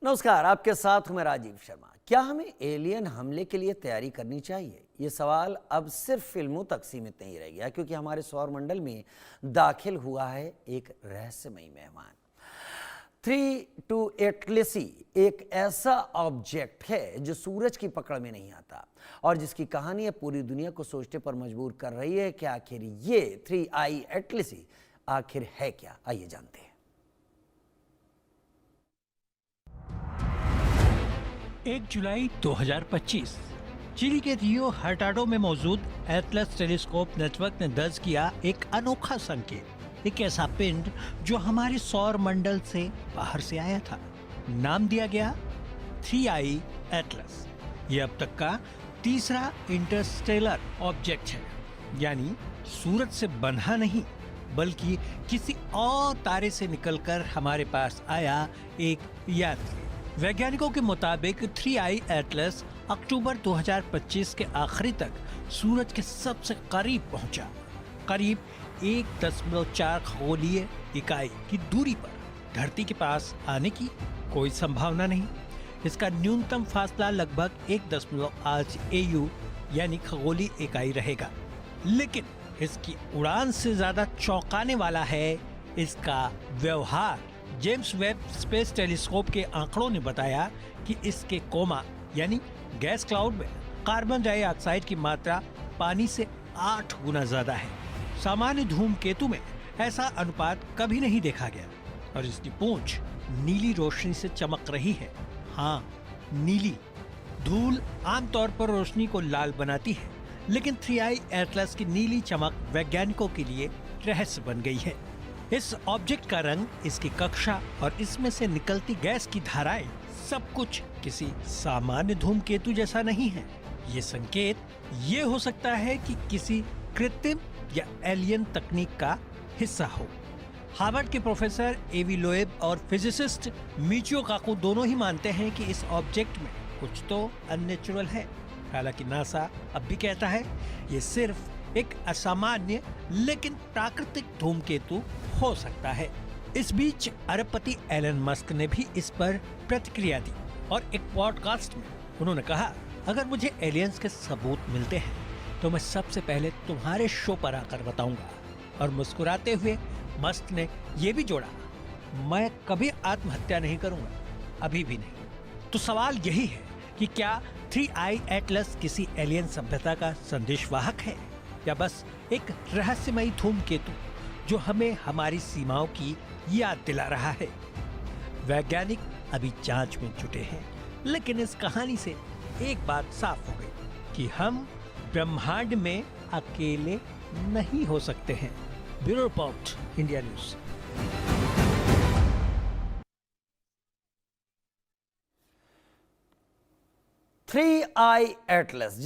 नमस्कार, आपके साथ हूं मैं राजीव शर्मा। क्या हमें एलियन हमले के लिए तैयारी करनी चाहिए? ये सवाल अब सिर्फ फिल्मों तक सीमित नहीं रह गया, क्योंकि हमारे सौरमंडल में दाखिल हुआ है एक रहस्यमयी मेहमान। 328 एटलसी एक ऐसा ऑब्जेक्ट है जो सूरज की पकड़ में नहीं आता और जिसकी कहानी अब पूरी दुनिया को सोचने पर मजबूर कर रही है कि आखिर ये 3I एटलसी आखिर है क्या। आइए जानते हैं। 1 जुलाई 2025 चिली के रियो हर्टाडो में मौजूद एटलस टेलीस्कोप नेटवर्क ने दर्ज किया एक अनोखा संकेत, एक ऐसा पिंड जो हमारे सौर मंडल से बाहर से आया था। नाम दिया गया 3I एटलस। ये अब तक का तीसरा इंटरस्टेलर ऑब्जेक्ट है, यानी सूरज से बंधा नहीं बल्कि किसी और तारे से निकलकर हमारे पास आया एक यात्री। वैज्ञानिकों के मुताबिक 3I एटलस अक्टूबर 2025 के आखिरी तक सूरज के सबसे करीब पहुंचा। करीब 1.4 खगोलीय इकाई की दूरी पर धरती के पास आने की कोई संभावना नहीं। इसका न्यूनतम फासला लगभग 1.8 AU यानी खगोलीय इकाई रहेगा। लेकिन इसकी उड़ान से ज्यादा चौंकाने वाला है इसका व्यवहार। जेम्स वेब स्पेस टेलीस्कोप के आंकड़ों ने बताया कि इसके कोमा यानी गैस क्लाउड में कार्बन डाइऑक्साइड की मात्रा पानी से 8 गुना ज्यादा है। सामान्य धूमकेतु में ऐसा अनुपात कभी नहीं देखा गया और इसकी पूंछ नीली रोशनी से चमक रही है। हाँ, नीली। धूल आमतौर पर रोशनी को लाल बनाती है, लेकिन 3I एटलस की नीली चमक वैज्ञानिकों के लिए रहस्य बन गई है। इस ऑब्जेक्ट का रंग, इसकी कक्षा और इसमें से निकलती गैस की धाराएं सब कुछ किसी सामान्य धूमकेतु जैसा नहीं है। ये संकेत ये हो सकता है कि किसी कृत्रिम या एलियन तकनीक का हिस्सा हो। हार्वर्ड के प्रोफेसर एवी लोएब और फिजिसिस्ट मिचियो काकू दोनों ही मानते हैं कि इस ऑब्जेक्ट में कुछ तो अननेचुरल है। हालांकि नासा अब भी कहता है ये सिर्फ एक असामान्य लेकिन प्राकृतिक धूमकेतु हो सकता है। इस बीच अरबपति एलन मस्क ने भी इस पर प्रतिक्रिया दी और एक पॉडकास्ट में उन्होंने कहा, अगर मुझे एलियंस के सबूत मिलते हैं तो मैं सबसे पहले तुम्हारे शो पर आकर बताऊंगा। और मुस्कुराते हुए मस्क ने ये भी जोड़ा, मैं कभी आत्महत्या नहीं करूंगा, अभी भी नहीं। तो सवाल यही है कि क्या 3I एटलस किसी एलियन सभ्यता का संदेशवाहक है या बस एक रहस्यमयी धूमकेतु जो हमें हमारी सीमाओं की याद दिला रहा है। वैज्ञानिक अभी जांच में जुटे हैं, लेकिन इस कहानी से एक बात साफ हो गई कि हम ब्रह्मांड में अकेले नहीं हो सकते हैं। Bureau report, India news. 3I Atlas